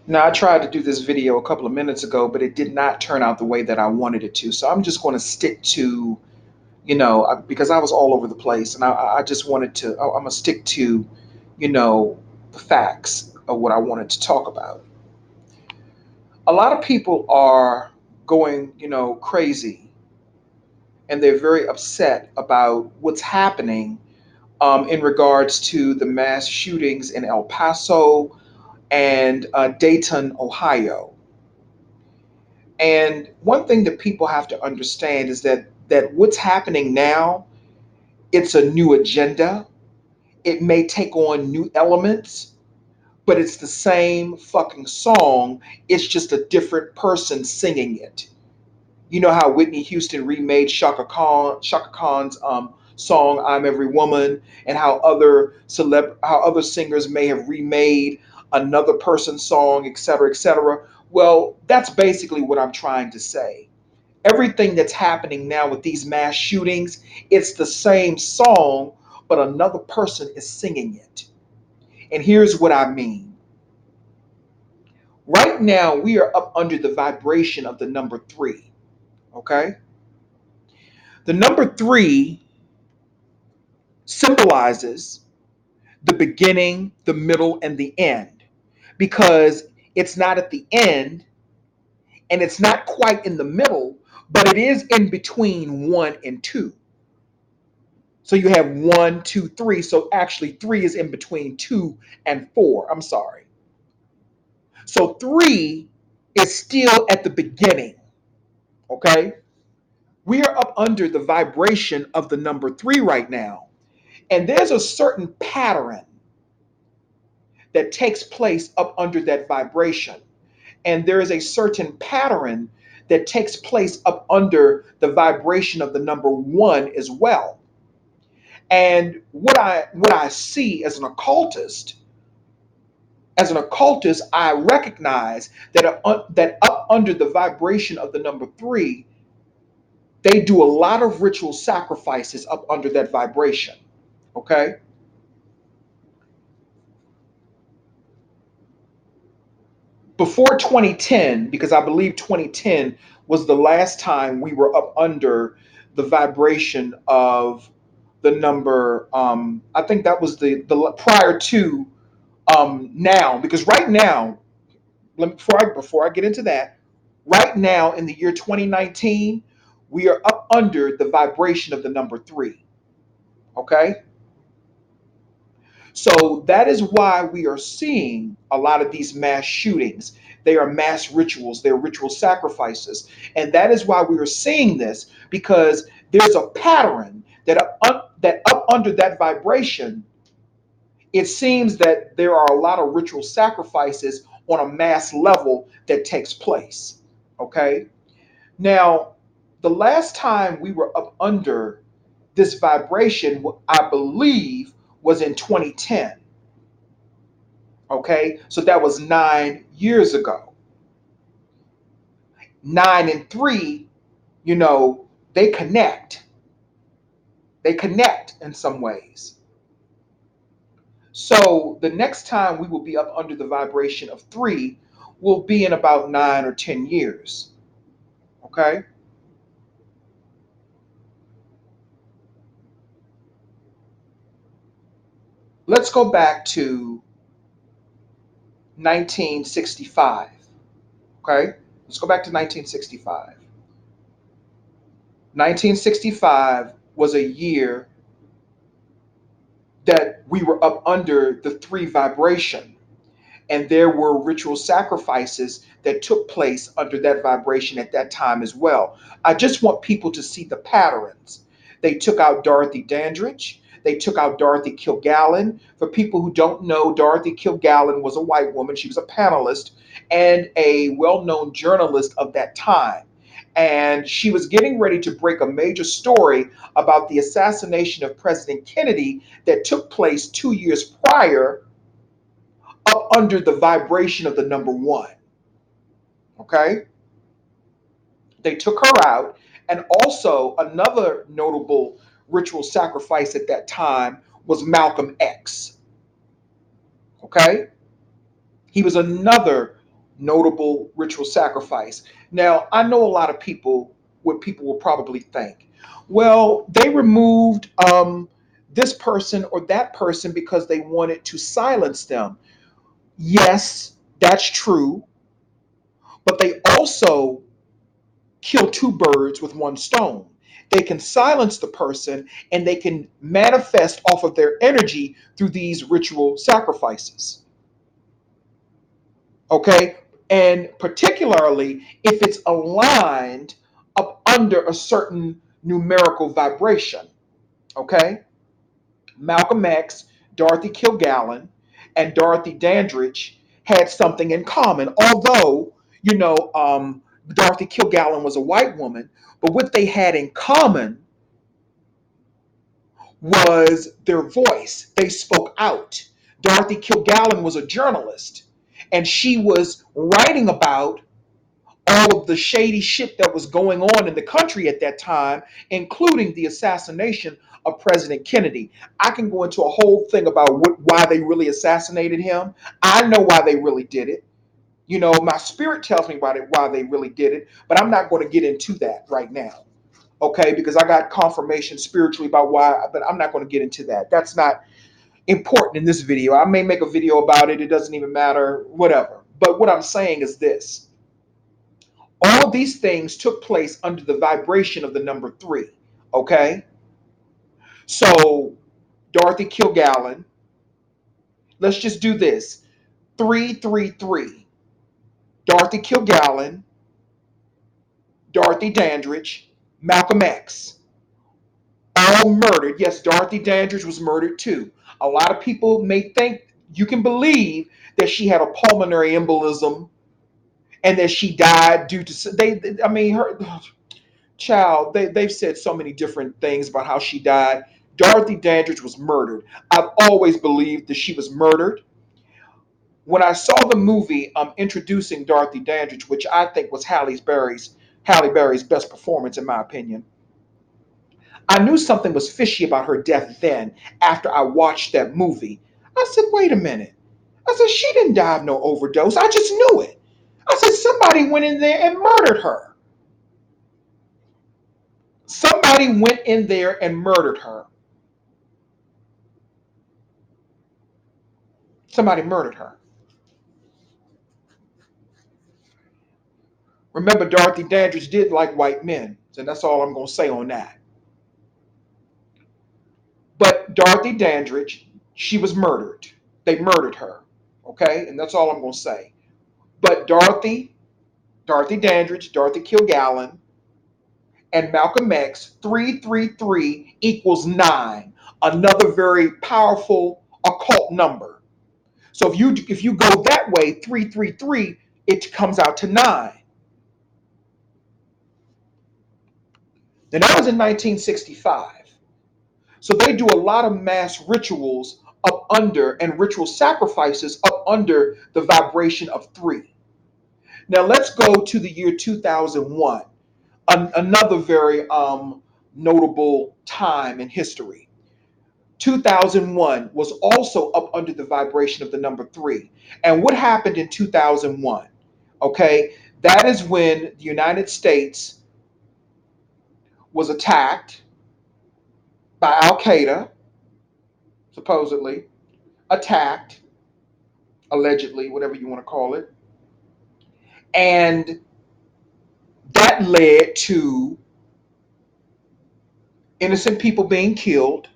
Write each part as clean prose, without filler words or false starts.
Now, I tried to do this video a couple of minutes ago, but it did not turn out the way that I wanted it to. So I'm just going to stick to, because I was all over the place, and I just wanted to, I'm going to stick to, you know, the facts of what I wanted to talk about. A lot of people are going, crazy, and they're very upset about what's happening in regards to the mass shootings in El Paso and Dayton, Ohio. And one thing that people have to understand is that what's happening now, it's a new agenda. It may take on new elements, but it's the same fucking song. It's just a different person singing it. You know how Whitney Houston remade Shaka Khan's song "I'm Every Woman," and how other singers may have remade another person's song, etc., etc. Well, that's basically what I'm trying to say. Everything that's happening now with these mass shootings, it's the same song, but another person is singing it. And here's what I mean. Right now, we are up under the vibration of the number three. Okay? The number three symbolizes the beginning, the middle, and the end because it's not at the end and it's not quite in the middle, but it is in between one and two. So you have one, two, three. So actually, three is in between two and four. I'm sorry. So three is still at the beginning. Okay. We are up under the vibration of the number three right now. And there's a certain pattern that takes place up under that vibration. And there is a certain pattern that takes place up under the vibration of the number one as well. And what I see as an occultist, I recognize that up under the vibration of the number three, they do a lot of ritual sacrifices up under that vibration. Okay, before 2010, because I believe 2010 was the last time we were up under the vibration of the number. I think that was the prior to now, because right now, before I get into that, right now in the year 2019, we are up under the vibration of the number three. Okay, so that is why we are seeing a lot of these mass shootings. They are mass rituals, they're ritual sacrifices. And that is why we are seeing this because there's a pattern that up under that vibration, it seems that there are a lot of ritual sacrifices on a mass level that takes place. Okay? Now, the last time we were up under this vibration, I believe, was in 2010. Okay, so that was 9 years ago. Nine and three, you know, they connect. They connect in some ways. So the next time we will be up under the vibration of three will be in about 9 or 10 years. Okay, let's go back to 1965. Okay, let's go back to 1965. 1965 was a year that we were up under the three vibration. And there were ritual sacrifices that took place under that vibration at that time as well. I just want people to see the patterns. They took out Dorothy Dandridge. They took out Dorothy Kilgallen. For people who don't know, Dorothy Kilgallen was a white woman. She was a panelist and a well known journalist of that time. And she was getting ready to break a major story about the assassination of President Kennedy that took place 2 years prior up under the vibration of the number one. Okay? They took her out. And also, another notable ritual sacrifice at that time was Malcolm X. Okay? He was another notable ritual sacrifice. Now, I know a lot of people, what people will probably think. Well, they removed this person or that person because they wanted to silence them. Yes, that's true, but they also kill two birds with one stone. They can silence the person and they can manifest off of their energy through these ritual sacrifices. Okay? And particularly if it's aligned up under a certain numerical vibration. Okay? Malcolm X, Dorothy Kilgallen, and Dorothy Dandridge had something in common. Although, Dorothy Kilgallen was a white woman, but what they had in common was their voice. They spoke out. Dorothy Kilgallen was a journalist, and she was writing about all of the shady shit that was going on in the country at that time, including the assassination of President Kennedy. I can go into a whole thing about why they really assassinated him. I know why they really did it. My spirit tells me about it, why they really did it, but I'm not going to get into that right now. Okay, because I got confirmation spiritually about why, but I'm not going to get into that. That's not important in this video. I may make a video about it. It doesn't even matter, whatever. But what I'm saying is this: all these things took place under the vibration of the number three. Okay? So, Dorothy Kilgallen, let's just do this: 333. Dorothy Kilgallen, Dorothy Dandridge, Malcolm X, all murdered. Yes, Dorothy Dandridge was murdered too. A lot of people may think, you can believe that she had a pulmonary embolism and that she died due to, I mean, her child, they've said so many different things about how she died. Dorothy Dandridge was murdered. I've always believed that she was murdered. When I saw the movie introducing Dorothy Dandridge, which I think was Halle Berry's best performance in my opinion, I knew something was fishy about her death then after I watched that movie. I said, wait a minute. I said, she didn't die of no overdose. I just knew it. I said, somebody went in there and murdered her. Somebody went in there and murdered her. Somebody murdered her. Remember, Dorothy Dandridge did like white men, and that's all I'm going to say on that. But Dorothy Dandridge, she was murdered. They murdered her, okay? And that's all I'm going to say. But Dorothy Dandridge, Dorothy Kilgallen, and Malcolm X, 333 equals 9, another very powerful occult number. So if you go that way, 333, it comes out to 9. Now that was in 1965. So they do a lot of mass rituals up under and ritual sacrifices up under the vibration of 3. Now let's go to the year 2001, another very notable time in history. 2001 was also up under the vibration of the number 3. And what happened in 2001? Okay, that is when the United States was attacked by Al Qaeda, supposedly, attacked, allegedly, whatever you want to call it. And that led to innocent people being killed.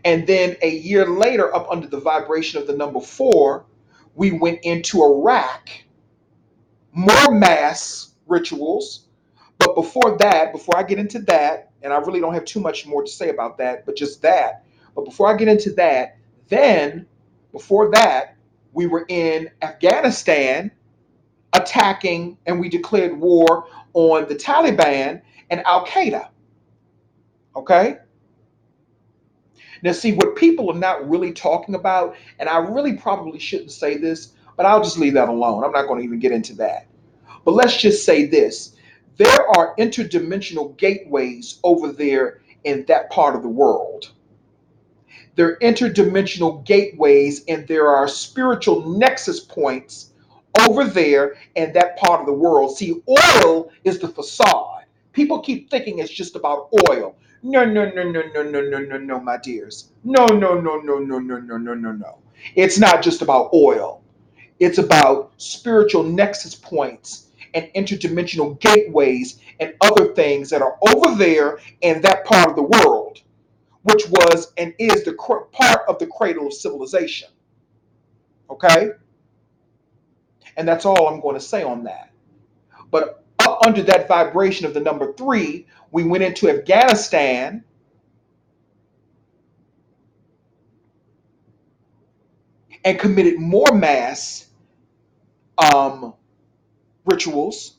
And then a year later, up under the vibration of the number 4, we went into Iraq, more mass rituals. But before that, before I get into that, and I really don't have too much more to say about that, but just that. But before I get into that, then before that, we were in Afghanistan attacking, and we declared war on the Taliban and Al Qaeda. Okay? Now, see, what people are not really talking about, and I really probably shouldn't say this, but I'll just leave that alone. I'm not going to even get into that. But let's just say this: there are interdimensional gateways over there in that part of the world. There are interdimensional gateways, and there are spiritual nexus points over there in that part of the world. See, oil is the facade. People keep thinking it's just about oil. No, no, no, no, no, no, no, no, no, my dears. No, no, no, no, no, no, no, no, no, no. It's not just about oil. It's about spiritual nexus points and interdimensional gateways and other things that are over there in that part of the world, which was and is the part of the cradle of civilization. Okay? And that's all I'm going to say on that. But up under that vibration of the number three, we went into Afghanistan and committed more mass um, rituals,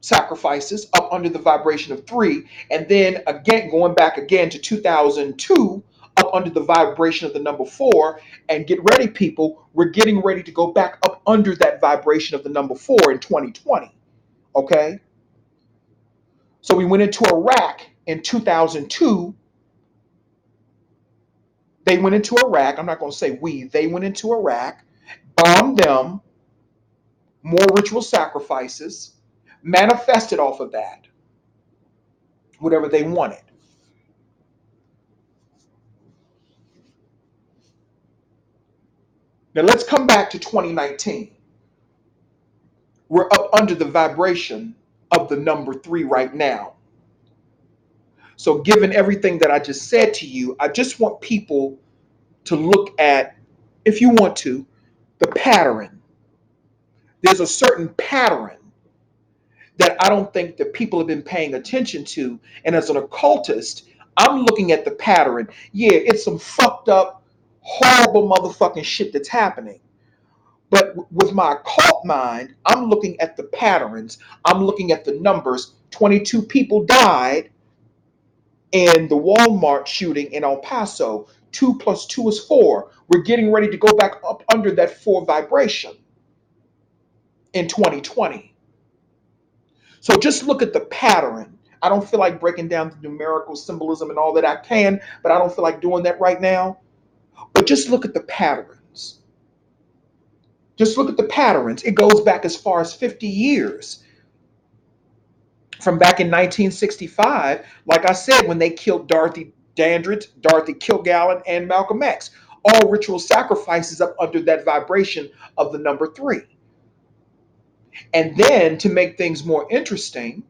sacrifices up under the vibration of three. And then again, going back again to 2002, up under the vibration of the number four. And get ready, people, we're getting ready to go back up under that vibration of the number four in 2020. Okay? So we went into Iraq in 2002. They went into Iraq. I'm not going to say we. They went into Iraq, bombed them, more ritual sacrifices, manifested off of that, whatever they wanted. Now let's come back to 2019. We're up under the vibration of the number three right now. So, given everything that I just said to you, I just want people to look at, if you want to, the pattern. There's a certain pattern that I don't think that people have been paying attention to. And as an occultist, I'm looking at the pattern. Yeah, it's some fucked up, horrible motherfucking shit that's happening. But with my occult mind, I'm looking at the patterns. I'm looking at the numbers. 22 people died in the Walmart shooting in El Paso. 2 plus 2 is 4. We're getting ready to go back up under that 4 vibration in 2020. So just look at the pattern. I don't feel like breaking down the numerical symbolism and all that. I can, but I don't feel like doing that right now. But just look at the patterns. Just look at the patterns. It goes back as far as 50 years. From back in 1965, like I said, when they killed Dorothy Dandridge, Dorothy Kilgallen, and Malcolm X. All ritual sacrifices up under that vibration of the number three. And then to make things more interesting,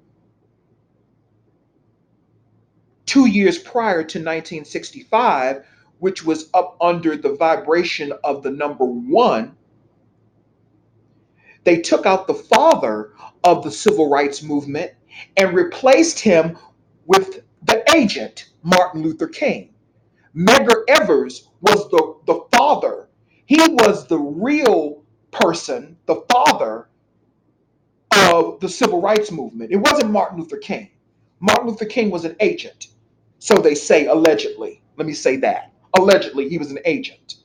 2 years prior to 1965, which was up under the vibration of the number one, they took out the father of the civil rights movement and replaced him with the agent, Martin Luther King. Medgar Evers was the father. He was the real person, the father of the civil rights movement. It wasn't Martin Luther King. Martin Luther King was an agent. So they say allegedly. Let me say that. Allegedly, he was an agent.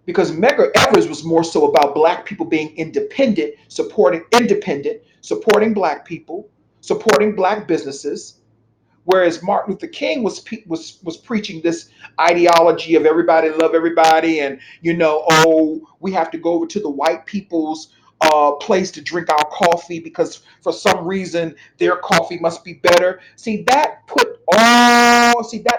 Because Medgar Evers was more so about black people being independent, supporting black people, supporting black businesses, whereas Martin Luther King was preaching this ideology of everybody love everybody, and oh, we have to go over to the white people's place to drink our coffee because for some reason their coffee must be better. See that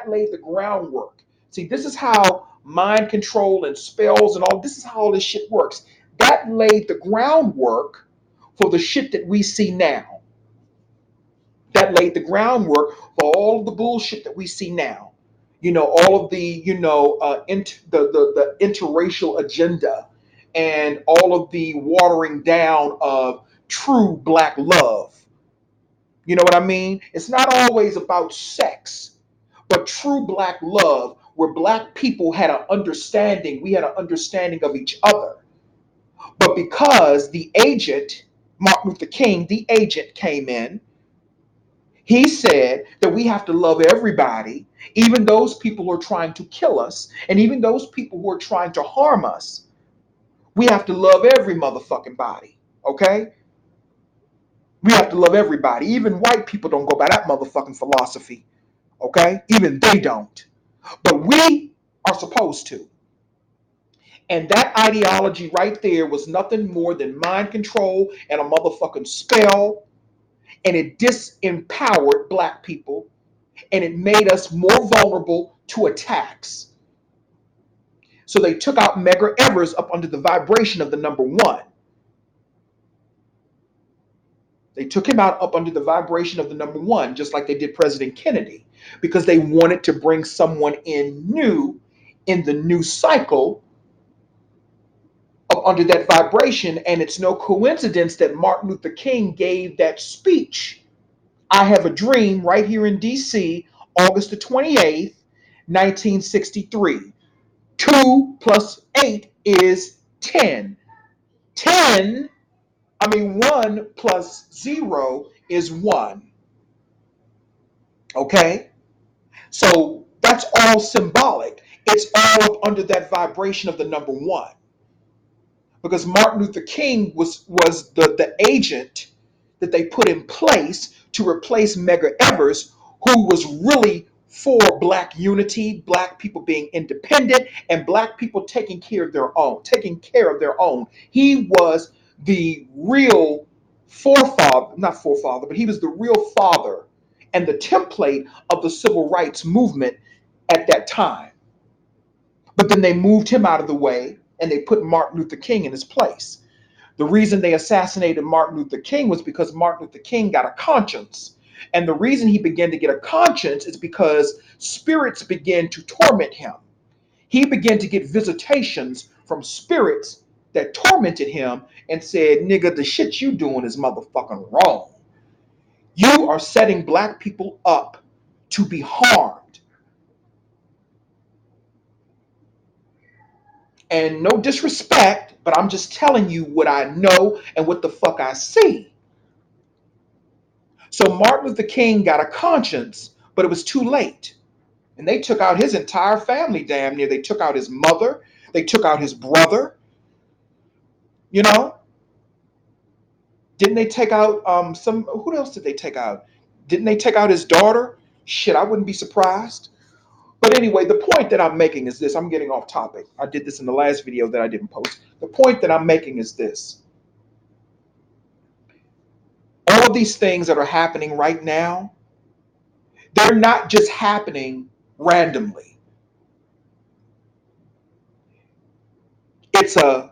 laid the groundwork. See, this is how mind control and spells and all this is how all this shit works. That laid the groundwork for the shit that we see now. That laid the groundwork for all of the bullshit that we see now. All of the the interracial agenda and all of the watering down of true black love. You know what I mean? It's not always about sex, but true black love, where black people had an understanding, we had an understanding of each other. But because the agent, Martin Luther King, the agent came in, he said that we have to love everybody, even those people who are trying to kill us, and even those people who are trying to harm us. We have to love every motherfucking body, okay? We have to love everybody. Even white people don't go by that motherfucking philosophy, okay? Even they don't. But we are supposed to. And that ideology right there was nothing more than mind control and a motherfucking spell. And it disempowered black people and it made us more vulnerable to attacks. So they took out Medgar Evers up under the vibration of the number one. They took him out up under the vibration of the number one, just like they did President Kennedy, because they wanted to bring someone in new in the new cycle up under that vibration. And it's no coincidence that Martin Luther King gave that speech, I Have a Dream, right here in DC, August the 28th, 1963. 2 plus 8 is 10. 10, 1 plus 0 is 1. Okay? So that's all symbolic. It's all up under that vibration of the number one. Because Martin Luther King was the agent that they put in place to replace Medgar Evers, who was really for black unity, black people being independent, and black people taking care of their own. He was the real forefather, not forefather, but he was the real father and the template of the civil rights movement at that time. But then they moved him out of the way and they put Martin Luther King in his place. The reason they assassinated Martin Luther King was because Martin Luther King got a conscience. And the reason he began to get a conscience is because spirits began to torment him. He began to get visitations from spirits that tormented him and said, nigga, the shit you doing is motherfucking wrong. You are setting black people up to be harmed. And no disrespect, but I'm just telling you what I know and what the fuck I see. So Martin Luther King got a conscience, but it was too late. And they took out his entire family damn near. They took out his mother, they took out his brother, you know? Didn't they take out some who else did they take out? Didn't they take out his daughter? Shit, I wouldn't be surprised. But anyway, the point that I'm making is this. I'm getting off topic. I did this in the last video that I didn't post. The point that I'm making is this. All of these things that are happening right now, they're not just happening randomly. It's a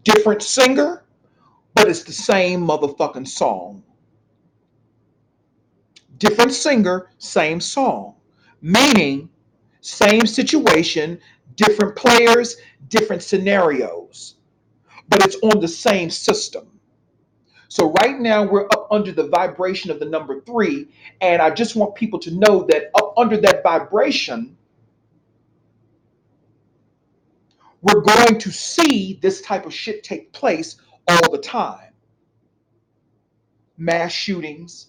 different singer, but it's the same motherfucking song. Different singer, same song. Meaning, same situation, different players, different scenarios, but it's on the same system. So right now we're up under the vibration of the number three, and I just want people to know that up under that vibration, we're going to see this type of shit take place all the time. Mass shootings,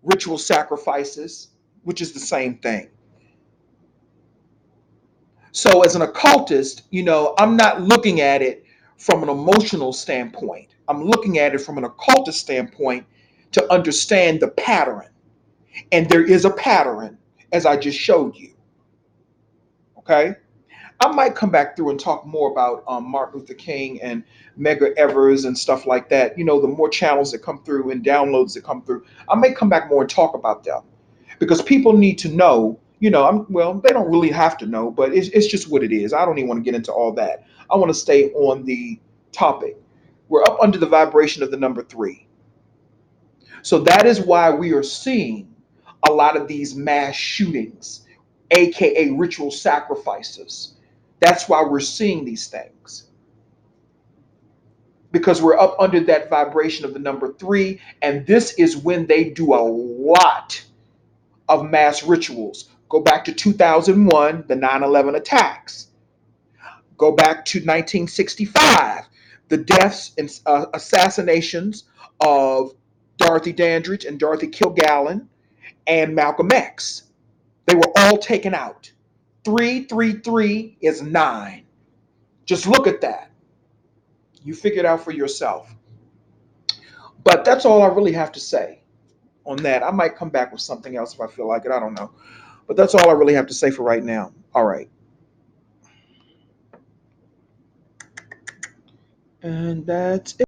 ritual sacrifices, which is the same thing. So as an occultist, I'm not looking at it from an emotional standpoint. I'm looking at it from an occultist standpoint to understand the pattern. And there is a pattern, as I just showed you. Okay? I might come back through and talk more about Martin Luther King and Medgar Evers and stuff like that. The more channels that come through and downloads that come through, I may come back more and talk about them because people need to know. They don't really have to know, but it's just what it is. I don't even want to get into all that. I want to stay on the topic. We're up under the vibration of the number three. So that is why we are seeing a lot of these mass shootings, aka ritual sacrifices. That's why we're seeing these things. Because we're up under that vibration of the number three, and this is when they do a lot of mass rituals. Go back to 2001, the 9/11 attacks. Go back to 1965, the deaths and assassinations of Dorothy Dandridge and Dorothy Kilgallen and Malcolm X. They were all taken out. 333 is 9. Just look at that. You figure it out for yourself. But that's all I really have to say on that. I might come back with something else if I feel like it. I don't know. But that's all I really have to say for right now. All right. And that's